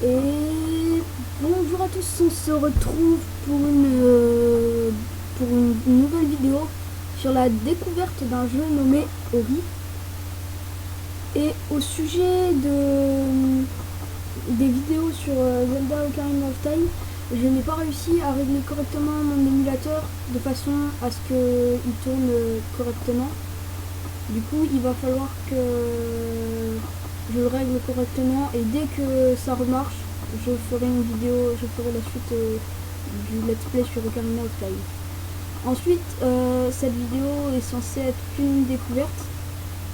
Et bonjour à tous, on se retrouve pour une nouvelle vidéo sur la découverte d'un jeu nommé Ori. Et au sujet des vidéos sur Zelda Ocarina of Time, je n'ai pas réussi à régler correctement mon émulateur de façon à ce qu'il tourne correctement. Du coup, il va falloir que je le règle correctement et dès que ça remarche, je ferai une vidéo, je ferai la suite du let's play sur Ocarina of Time. Ensuite, cette vidéo est censée être une découverte.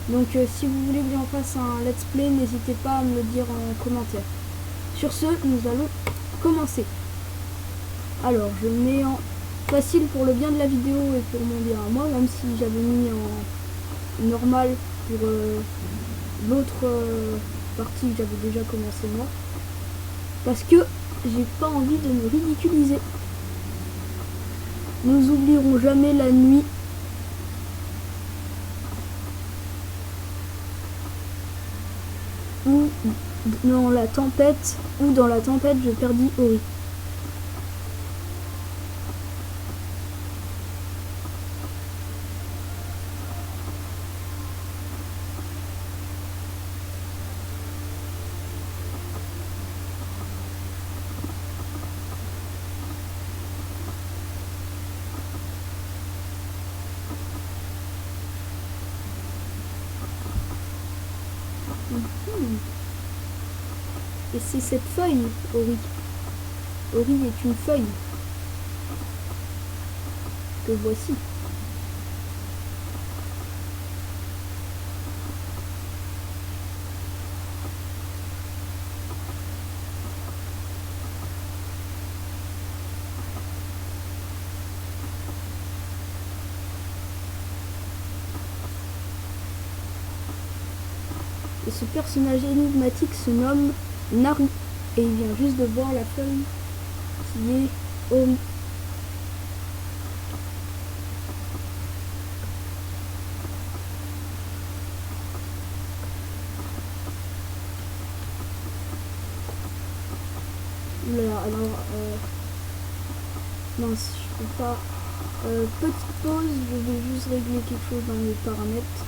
Donc si vous voulez que j'en fasse un let's play, n'hésitez pas à me le dire en commentaire. Sur ce, nous allons commencer. Alors, je mets en facile pour le bien de la vidéo et pour mon bien à moi, même si j'avais mis en normal pour l'autre partie que j'avais déjà commencé moi. Parce que j'ai pas envie de me ridiculiser. Nous oublierons jamais la nuit. Ou dans la tempête, je perdis Ori. Et c'est cette feuille, Ori. Ori est une feuille. Que voici. Et ce personnage énigmatique se nomme Naru. Et il vient juste de voir la feuille qui est Ori. Là, alors, mince, je peux pas. Petite pause, je vais juste régler quelque chose dans les paramètres.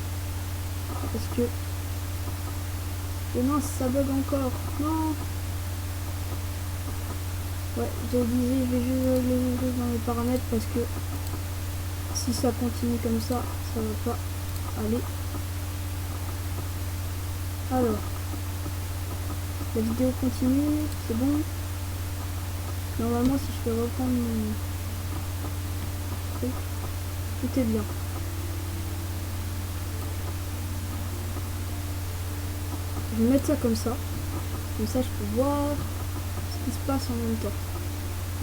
Parce que. Et mince, ça bug encore. Non! Ouais, je disais, je vais juste régler les choses dans les paramètres parce que si ça continue comme ça va pas aller. Alors, la vidéo continue, c'est bon. Normalement, si je peux reprendre mon truc, tout est bien. Je vais mettre ça comme ça je peux voir ce qui se passe en même temps.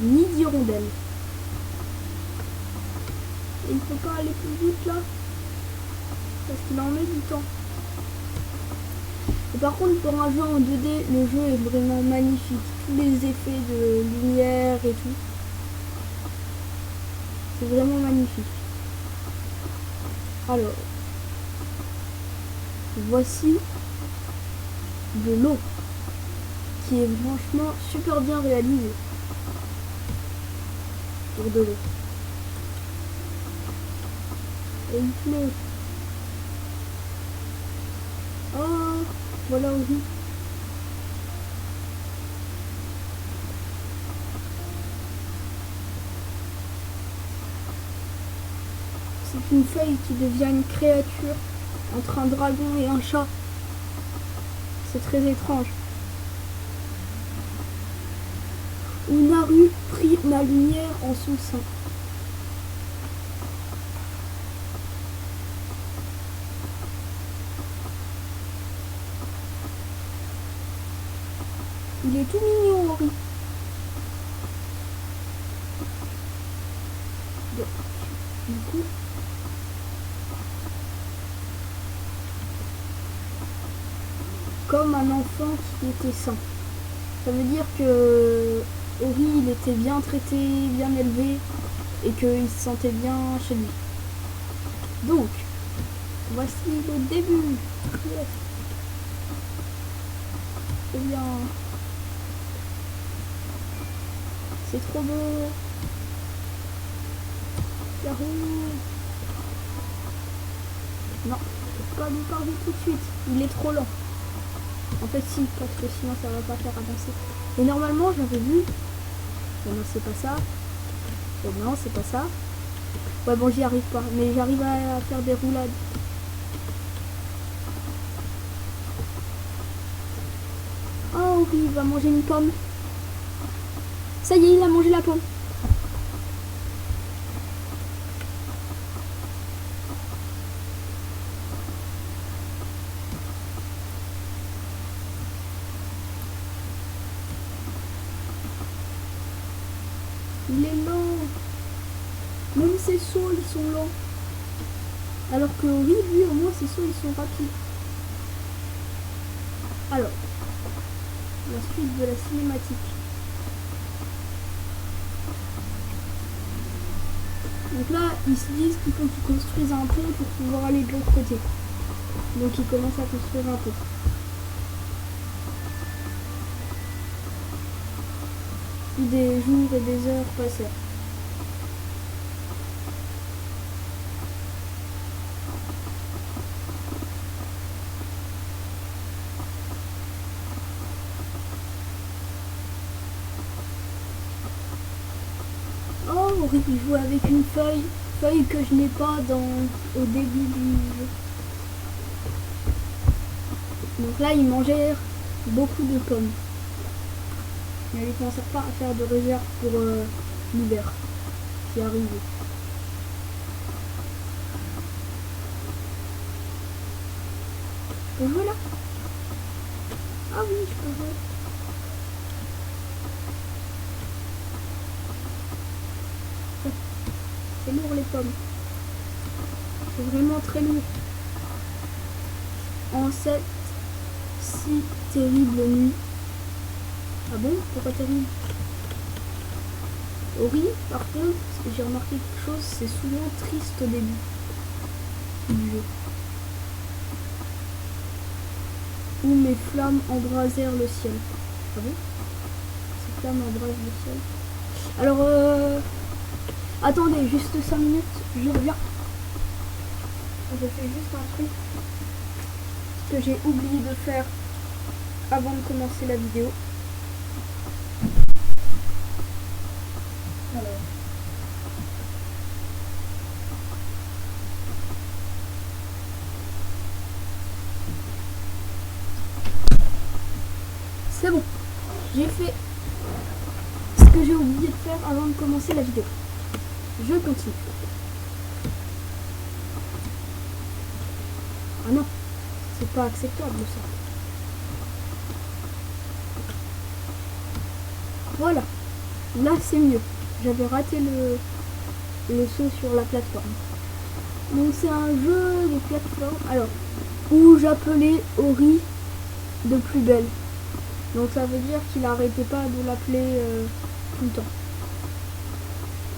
Nid d'hirondelle. Et il peut pas aller plus vite là parce qu'il en met du temps. Et par contre, pour un jeu en 2D, le jeu est vraiment magnifique. Tous les effets de lumière et tout, c'est vraiment magnifique. Alors, voici de l'eau qui est franchement super bien réalisée pour de l'eau. Et il pleut. Oh, voilà aussi. C'est une feuille qui devient une créature entre un dragon et un chat. C'est très étrange. Où Naru prit ma lumière en son sein. Il est tout mignon, Ori. Du coup, comme un enfant qui était sain. Ça veut dire que Ori, il était bien traité, bien élevé, et qu'il se sentait bien chez lui. Donc, voici le début. Yes. Eh bien, C'est trop beau. Yahoo! Non, je peux pas lui parler tout de suite. Il est trop lent. En fait, si, parce que sinon ça va pas faire avancer. Et normalement, j'avais vu. Bon, non, c'est pas ça. Bon, non, c'est pas ça. Ouais, bon, j'y arrive pas. Mais j'arrive à faire des roulades. Oh, oui, il va manger une pomme. Ça y est, il a mangé la pomme. Il est lent. Même ses sauts, ils sont lents. Alors que oui, lui, au moins, ses sauts, ils sont rapides. Alors, la suite de la cinématique. Donc là, ils se disent qu'il faut qu'ils construisent un pont pour pouvoir aller de l'autre côté. Donc ils commencent à construire un pont. Puis des jours et des heures passèrent. Oh, il joue avec une feuille que je n'ai pas au début du jeu. Donc là, ils mangèrent beaucoup de pommes. Mais ils ne commencèrent pas à faire de réserve pour l'hiver qui arrive. Je peux jouer là? Ah oui, je peux jouer. C'est lourd les pommes. C'est vraiment très lourd. En cette si terrible nuit. Ah bon? Pourquoi terrible? Ori, par contre, j'ai remarqué quelque chose, c'est souvent triste au début du jeu. Où mes flammes embrasèrent le ciel. Ah bon? Ces flammes embrasent le ciel. Alors, attendez, juste 5 minutes, je reviens. Je fais juste un truc que j'ai oublié de faire avant de commencer la vidéo. Alors. C'est bon, j'ai fait ce que j'ai oublié de faire avant de commencer la vidéo. Je continue. Ah non, c'est pas acceptable ça. Voilà, là c'est mieux. J'avais raté le saut sur la plateforme. Donc c'est un jeu de plateforme, alors, où j'appelais Ori de plus belle. Donc ça veut dire qu'il arrêtait pas de l'appeler tout le temps.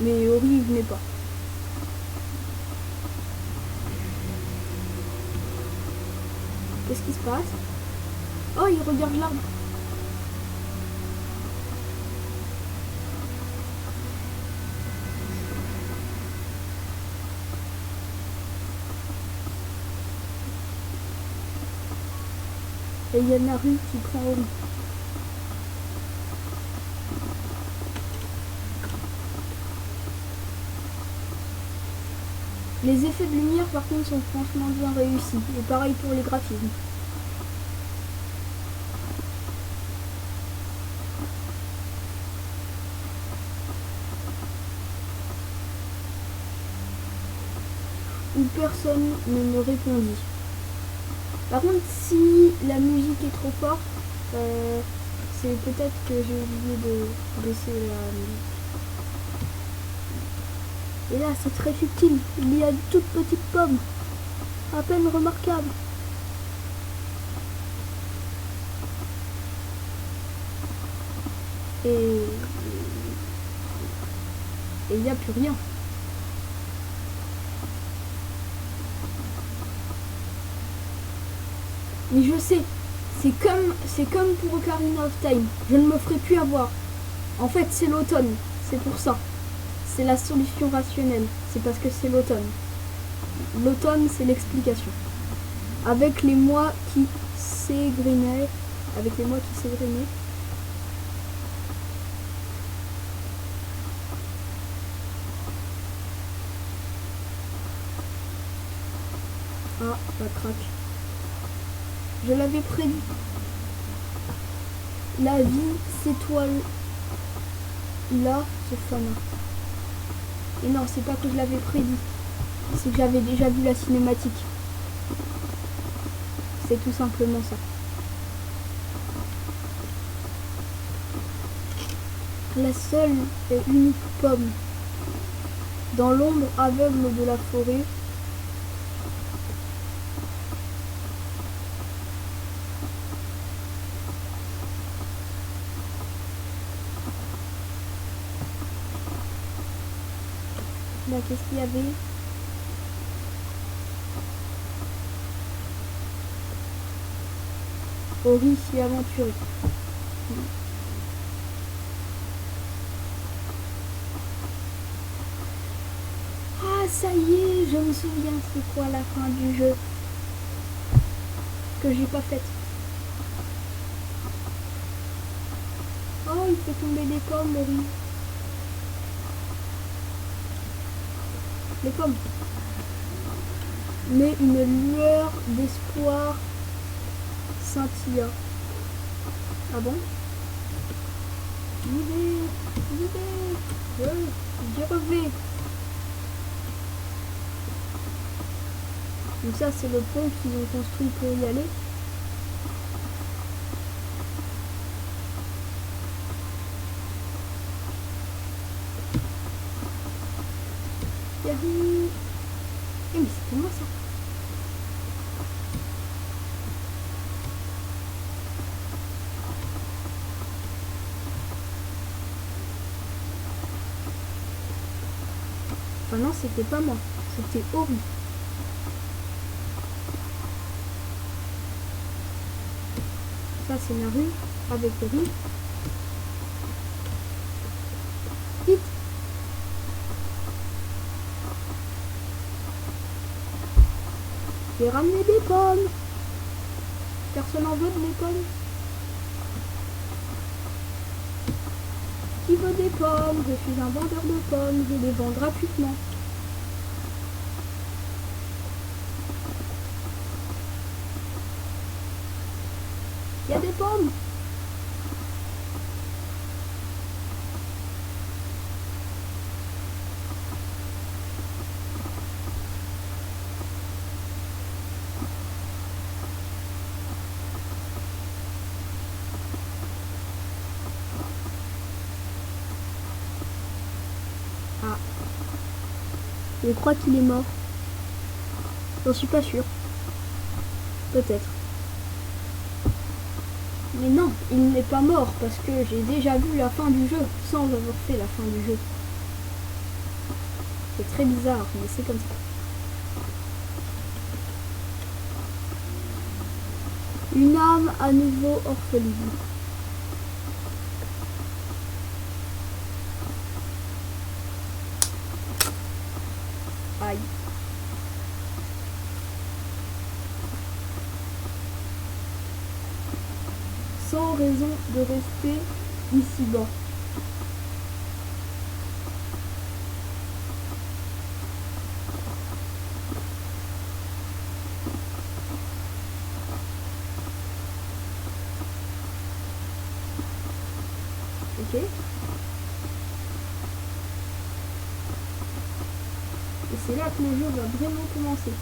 Mais Ori il venait pas. Qu'est-ce qui se passe? Oh, il regarde l'arbre. Et il y a Naru qui prend Ori. Les effets de lumière par contre sont franchement bien réussis. Et pareil pour les graphismes. Où personne ne me répondit. Par contre, si la musique est trop forte, c'est peut-être que j'ai oublié de baisser la musique. Et là, c'est très subtil. Il y a une toute petite pomme, à peine remarquable. Et il n'y a plus rien. Mais je sais, c'est comme pour Ocarina of Time. Je ne me ferai plus avoir. En fait, c'est l'automne. C'est pour ça. C'est la solution rationnelle. C'est parce que c'est l'automne. L'automne, c'est l'explication. Avec les mois qui s'égrenaient. Avec les mois qui s'égrenaient. Ah, ça craque. Je l'avais prédit. La vie s'étoile là, ce fanat. Et non, c'est pas que je l'avais prédit. C'est que j'avais déjà vu la cinématique. C'est tout simplement ça. La seule et unique pomme dans l'ombre aveugle de la forêt. Là, qu'est-ce qu'il y avait? Ori s'y aventurer. Ah, ça y est, je me souviens c'est quoi la fin du jeu que j'ai pas faite. Oh, il fait tomber des pommes, Ori. Les pommes. Mais une lueur d'espoir scintilla. Ah bon? J'y vais. J'y revais. Donc ça, c'est le pont qu'ils ont construit pour y aller. Yahoo! Eh mais c'était moi ça. Enfin non, c'était pas moi. C'était Ori. Ça c'est la rue avec Ori. Vite! J'ai ramené des pommes. Personne en veut des pommes. Qui veut des pommes? Je suis un vendeur de pommes. Je les vends gratuitement. Il y a des pommes. Ah. Je crois qu'il est mort. J'en suis pas sûre. Peut-être. Mais non, il n'est pas mort parce que j'ai déjà vu la fin du jeu sans avoir fait la fin du jeu. C'est très bizarre, mais c'est comme ça. Une âme à nouveau orpheline. Aïe. Sans raison de rester ici-bas. Ok. Et c'est là que le jeu va vraiment commencer.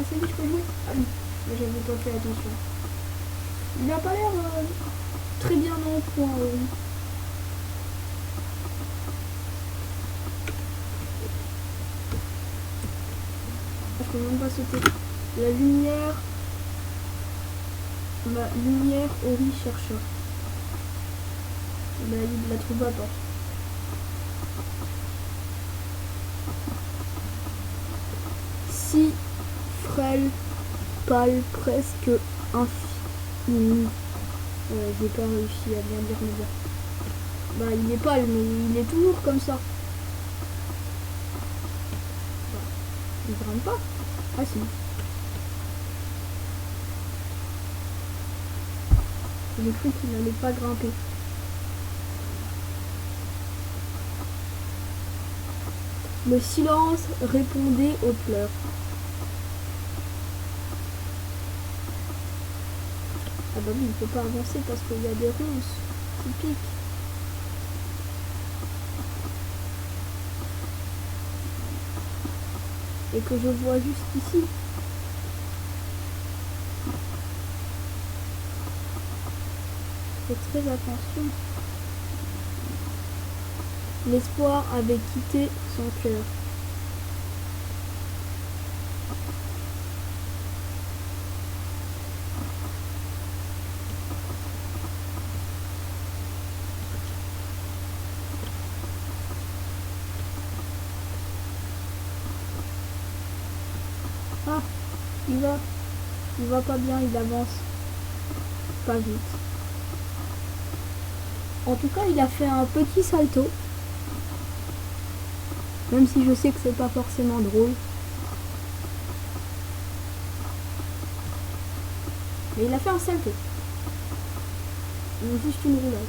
Ah c'est lui, je peux jouer? Ah oui, j'avais pas fait attention. Il a pas l'air très bien en point. Je peux même pas sauter. La lumière Ori chercheur. Bah, il la trouve pas. Si frêle, pâle, presque infini. J'ai pas réussi à bien dire mes gars. Bah il est pâle mais il est toujours comme ça. Bah, il grimpe pas. Ah si. J'ai cru qu'il n'allait pas grimper. Le silence répondait aux pleurs. Ah bah oui, il peut pas avancer parce qu'il y a des ronces qui piquent. Et que je vois juste ici. Faites très attention. L'espoir avait quitté son cœur. Ah, il va pas bien, il avance pas vite. En tout cas, il a fait un petit salto. Même si je sais que c'est pas forcément drôle. Mais il a fait un salto. Juste une roulade.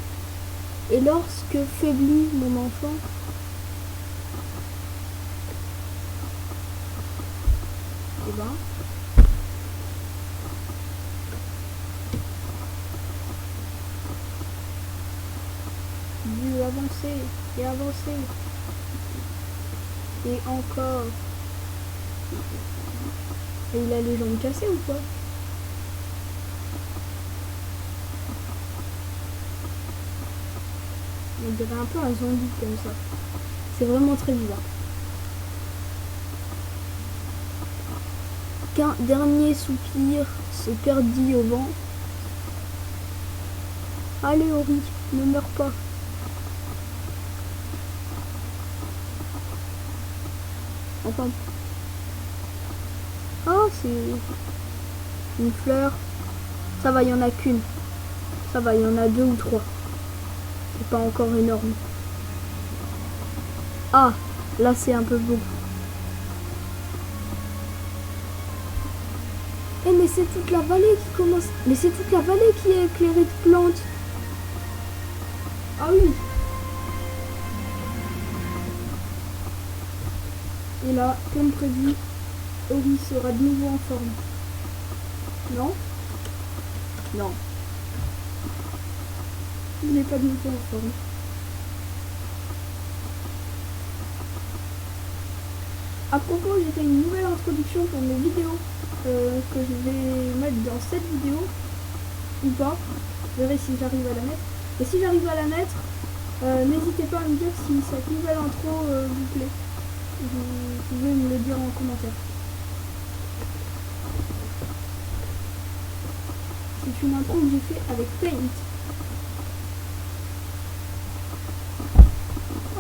Et lorsque faiblit mon enfant, et ben, dû avancer et avancer. Et encore. Et il a les jambes cassées ou quoi? On dirait un peu un zombie comme ça. C'est vraiment très bizarre. Qu'un dernier soupir se perdit au vent. Allez Ori, ne meurs pas. Enfin. Oh, c'est une fleur. Ça va, il y en a qu'une. Ça va, il y en a 2 ou 3. C'est pas encore énorme. Ah, là c'est un peu beau. Eh mais c'est toute la vallée qui commence. Mais c'est toute la vallée qui est éclairée de plantes. Ah oui. Et là, comme prévu, Ori sera de nouveau en forme. Non? Non. Il n'est pas de nouveau en forme. À propos, j'ai fait une nouvelle introduction pour mes vidéos que je vais mettre dans cette vidéo ou pas. Je verrai si j'arrive à la mettre. Et si j'arrive à la mettre, n'hésitez pas à me dire si cette nouvelle intro vous plaît. Vous pouvez me le dire en commentaire. C'est une intro que j'ai fait avec Paint.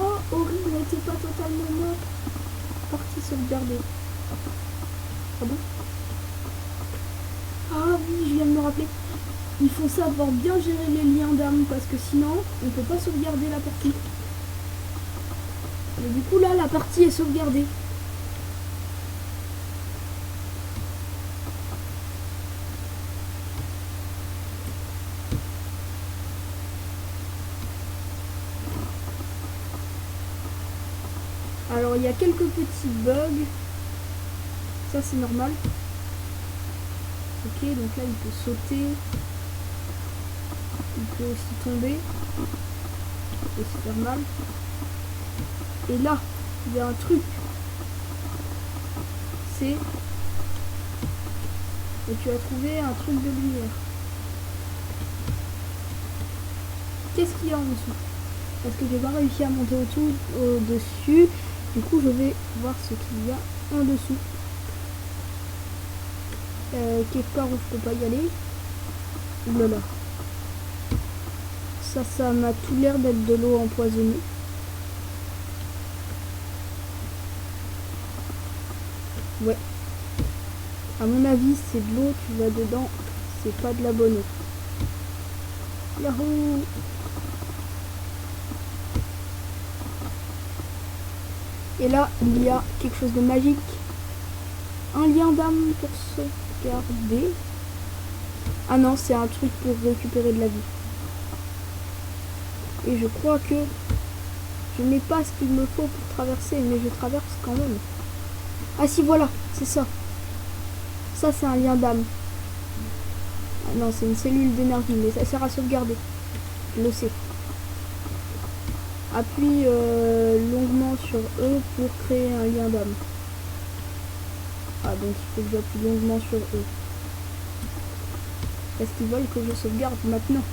Oh, Ori n'était pas totalement mort. Partie sauvegardée. Ah bon? Ah oui, je viens de me rappeler. Il faut savoir bien gérer les liens d'âme parce que sinon, on ne peut pas sauvegarder la partie. Mais du coup là, la partie est sauvegardée. Alors il y a quelques petits bugs. Ça c'est normal. Ok, donc là il peut sauter. Il peut aussi tomber. Et c'est faire mal. Et là, il y a un truc. C'est... Et tu as trouvé un truc de lumière. Qu'est-ce qu'il y a en dessous? Parce que j'ai pas réussi à monter au-dessus. Du coup, je vais voir ce qu'il y a en dessous. Quelque part où je peux pas y aller. Oulala. Ça m'a tout l'air d'être de l'eau empoisonnée. Ouais. À mon avis, c'est de l'eau, tu vas dedans, c'est pas de la bonne eau. Yahoo! Et là, il y a quelque chose de magique. Un lien d'âme pour sauvegarder. Ah non, c'est un truc pour récupérer de la vie. Et je crois que je n'ai pas ce qu'il me faut pour traverser, mais je traverse quand même. Ah si, voilà, c'est ça. Ça, c'est un lien d'âme. Ah non, c'est une cellule d'énergie, mais ça sert à sauvegarder. Je le sais. Appuie longuement sur E pour créer un lien d'âme. Ah, donc il faut que j'appuie longuement sur E. Est-ce qu'ils veulent que je sauvegarde maintenant?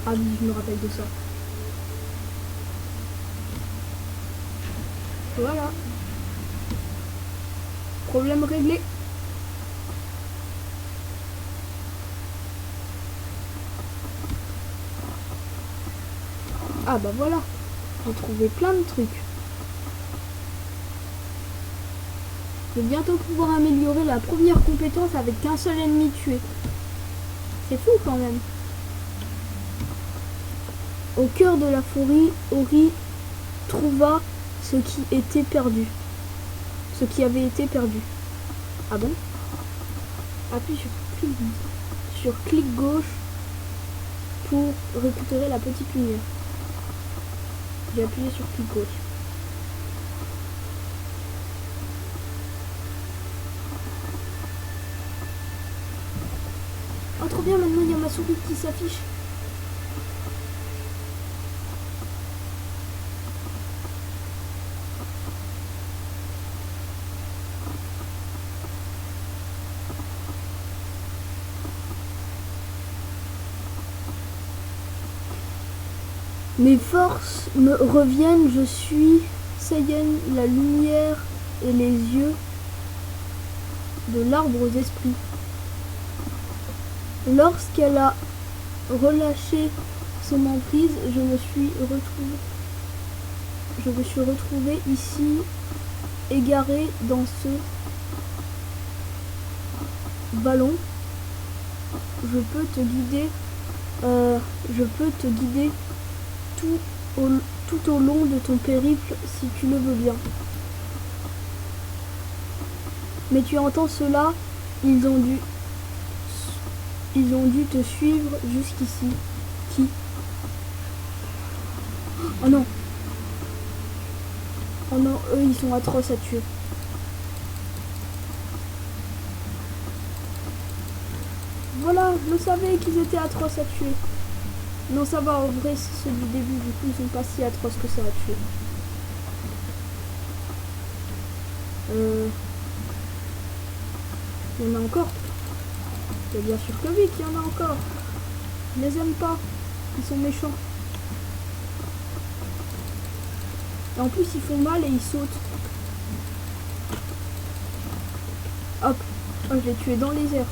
Ah oui, je me rappelle de ça. Voilà. Problème réglé. Ah bah voilà. J'ai trouvé plein de trucs. Je vais bientôt pouvoir améliorer la première compétence avec qu'un seul ennemi tué. C'est fou quand même. Au cœur de la forêt, Ori trouva ce qui était perdu. Ce qui avait été perdu. Ah bon? Appuie sur clic gauche pour récupérer la petite lumière. J'ai appuyé sur clic gauche. Oh trop bien, maintenant il y a ma souris qui s'affiche. Mes forces me reviennent, je suis Saiyan, la lumière et les yeux de l'arbre aux esprits. Lorsqu'elle a relâché son emprise, je me suis retrouvée ici, égarée dans ce ballon. Je peux te guider tout au long de ton périple si tu le veux bien. Mais tu entends cela, ils ont dû te suivre jusqu'ici. Qui? Oh non. Oh non, eux ils sont atroces à tuer. Voilà, je savais qu'ils étaient atroces à tuer. Non, ça va, en vrai, c'est ceux du début, du coup, ils sont pas si atroces que ça à tuer. Il y en a encore. C'est bien sûr que oui qu'il y en a encore. Je les aime pas. Ils sont méchants. Et en plus, ils font mal et ils sautent. Hop. Oh, je l'ai tué dans les airs.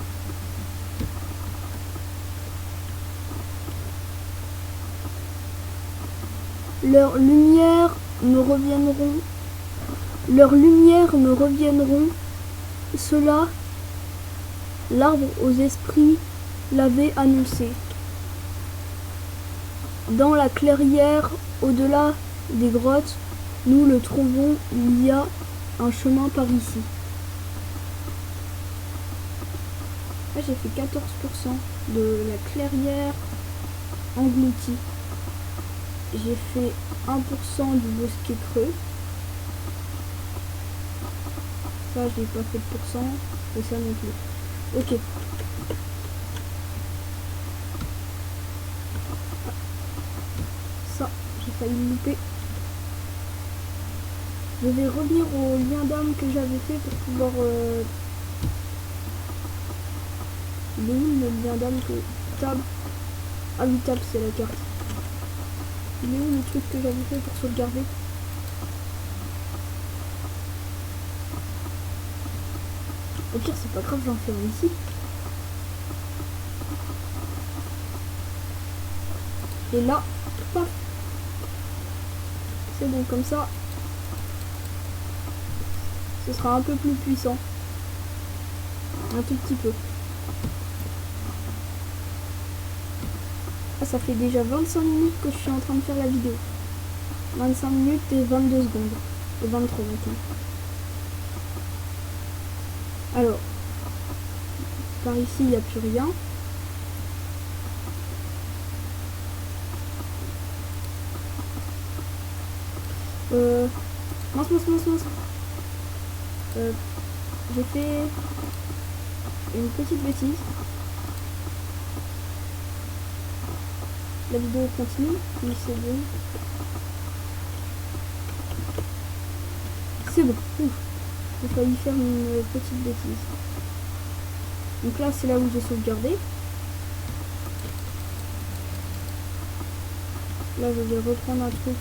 Leurs lumières me reviendront. Cela, l'arbre aux esprits l'avait annoncé. Dans la clairière, au-delà des grottes, nous le trouvons, il y a un chemin par ici. Là, j'ai fait 14% de la clairière engloutie. J'ai fait 1% du bosquet creux. Ça, je n'ai pas fait de pourcent. Et ça non plus. Ok. Ça, j'ai failli me louper. Je vais revenir au lien d'âme que j'avais fait pour pouvoir... Il est où le lien d'âme que... Tab. Ah oui, tab, c'est la carte. Il est où le truc que j'avais fait pour sauvegarder? Au pire, c'est pas grave, j'en fais un ici. Et là, paf. C'est bon, comme ça. Ce sera un peu plus puissant. Un tout petit peu. Ah, ça fait déjà 25 minutes que je suis en train de faire la vidéo. 25 minutes et 22 secondes. Et 23 maintenant. Alors, par ici, il n'y a plus rien. Mince. J'ai fait une petite bêtise. La vidéo continue, mais c'est bon. C'est bon. Ouf. J'ai failli faire une petite bêtise. Donc là, c'est là où j'ai sauvegardé. Là, je vais reprendre un truc.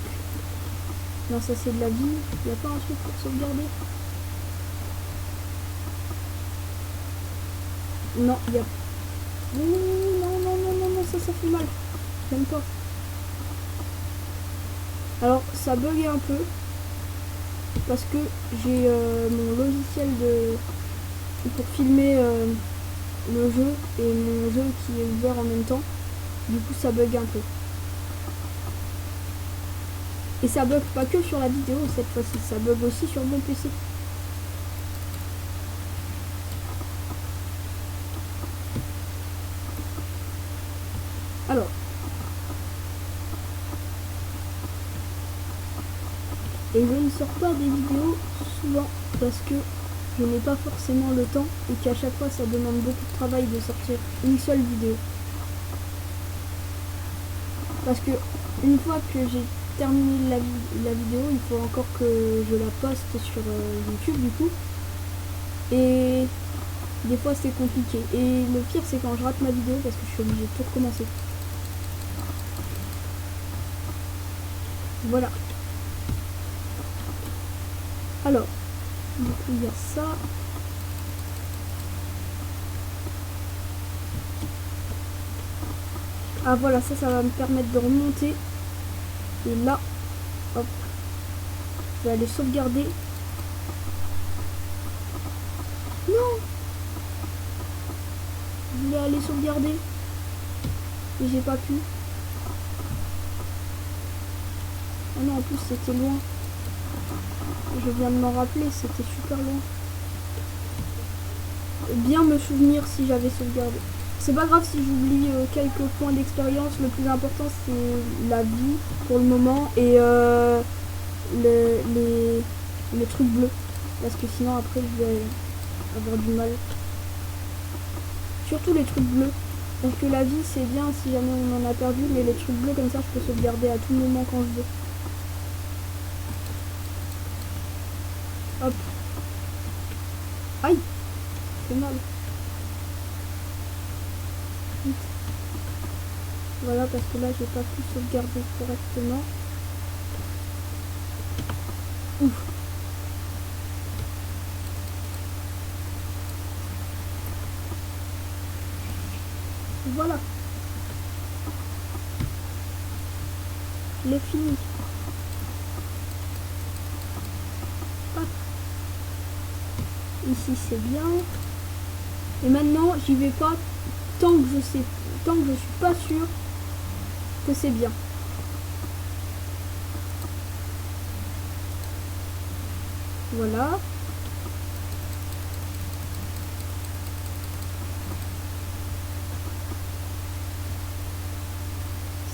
Non, ça c'est de la vie. Il n'y a pas un truc pour sauvegarder? Non, il y a... Non, ça fait mal. J'aime pas. Alors, ça bug un peu. Parce que j'ai mon logiciel pour filmer le jeu et mon jeu qui est ouvert en même temps. Du coup, ça bug un peu. Et ça bug pas que sur la vidéo cette fois-ci, ça bug aussi sur mon PC. Alors. Et je ne sors pas des vidéos souvent parce que je n'ai pas forcément le temps et qu'à chaque fois ça demande beaucoup de travail de sortir une seule vidéo. Parce que une fois que j'ai terminé la vidéo, il faut encore que je la poste sur YouTube du coup. Et des fois c'est compliqué. Et le pire c'est quand je rate ma vidéo parce que je suis obligée de tout recommencer. Voilà. Alors, du coup il y a ça. Ah voilà, ça va me permettre de remonter. Et là, hop, je vais aller sauvegarder. Non! Je voulais aller sauvegarder. Et j'ai pas pu. Ah non, en plus c'était loin. Je viens de m'en rappeler, c'était super loin. Bien me souvenir si j'avais sauvegardé. C'est pas grave si j'oublie quelques points d'expérience. Le plus important c'est la vie pour le moment et les trucs bleus. Parce que sinon après je vais avoir du mal. Surtout les trucs bleus. Parce que la vie c'est bien si jamais on en a perdu. Mais les trucs bleus comme ça je peux sauvegarder à tout moment quand je veux. Hop. Aïe. C'est mal. Vite. Voilà parce que là j'ai pas pu sauvegarder correctement. Ouf. Voilà. Je l'ai fini. Hop. Ici c'est bien. Et maintenant j'y vais pas tant que je suis pas sûr que c'est bien. Voilà.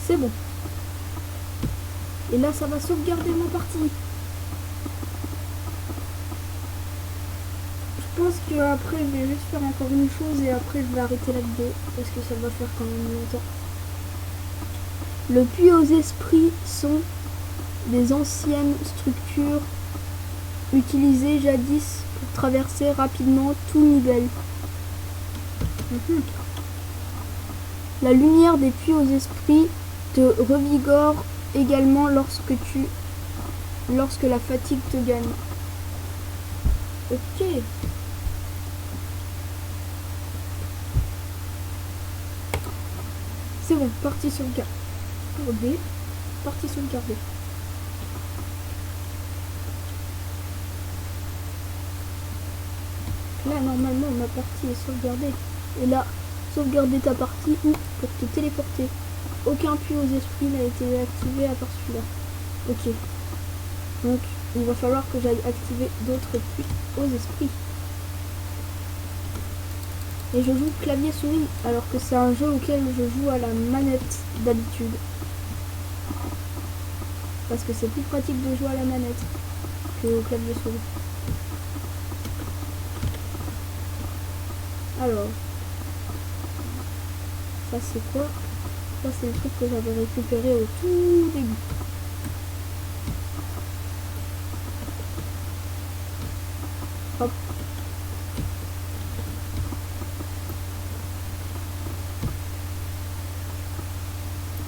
C'est bon. Et là ça va sauvegarder ma partie. Je pense que après je vais juste faire encore une chose et après je vais arrêter la vidéo parce que ça va faire quand même longtemps. Le puits aux esprits sont des anciennes structures utilisées jadis pour traverser rapidement tout niveau. La lumière des puits aux esprits te revigore également lorsque la fatigue te gagne. Ok. bon, partie sauvegardée. Partie sauvegardée. Là, normalement, ma partie est sauvegardée. Et là, sauvegarder ta partie ou pour te téléporter. Aucun puits aux esprits n'a été activé à part celui-là. Ok. Donc, il va falloir que j'aille activer d'autres puits aux esprits. Et je joue clavier souris, alors que c'est un jeu auquel je joue à la manette d'habitude. Parce que c'est plus pratique de jouer à la manette que au clavier souris. Alors, ça c'est quoi? Ça c'est le truc que j'avais récupéré au tout début. Hop.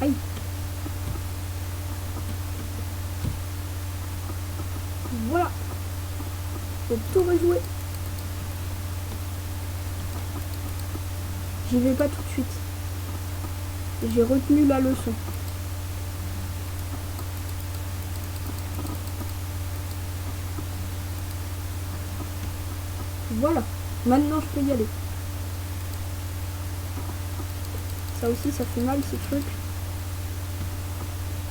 Aïe. Voilà. Faut tout rejouer. J'y vais pas tout de suite. J'ai retenu la leçon. Voilà. Maintenant je peux y aller. Ça aussi ça fait mal ces trucs.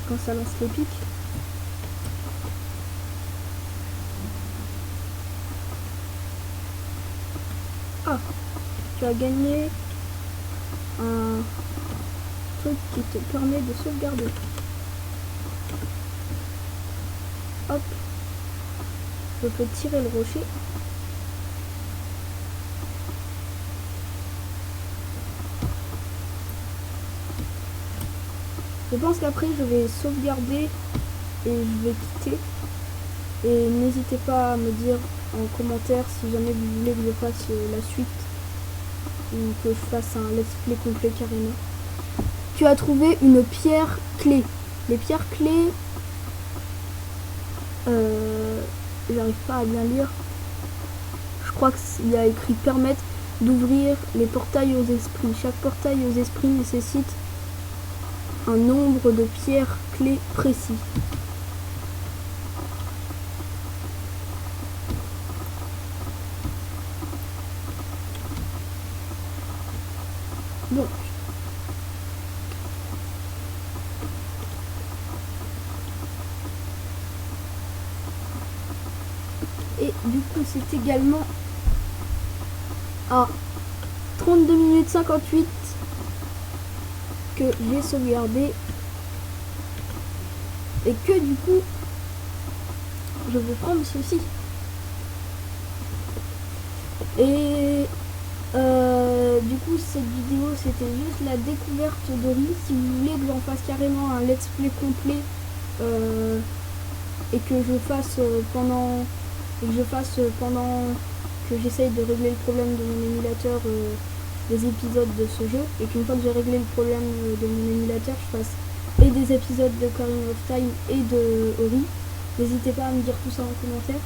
Quand ça lance les pics. Ah, tu as gagné un truc qui te permet de sauvegarder. Hop, je peux tirer le rocher. Je pense qu'après je vais sauvegarder et je vais quitter. Et n'hésitez pas à me dire en commentaire si jamais vous voulez que je fasse la suite ou que je fasse un let's play complet carrément. Tu as trouvé une pierre clé. Les pierres clés, j'arrive pas à bien lire. Je crois qu'il y a écrit permettre d'ouvrir les portails aux esprits. Chaque portail aux esprits nécessite un nombre de pierres clés précis. Donc, et du coup c'est également à 32 minutes 58 que j'ai sauvegardé et que du coup je vais prendre ceci. Et du coup cette vidéo c'était juste la découverte d'Ori. Si vous voulez que j'en fasse carrément un let's play complet et que je fasse pendant que j'essaye de régler le problème de mon émulateur des épisodes de ce jeu, et qu'une fois que j'ai réglé le problème de mon émulateur je fasse et des épisodes de Ocarina of Time et de Ori, n'hésitez pas à me dire tout ça en commentaire.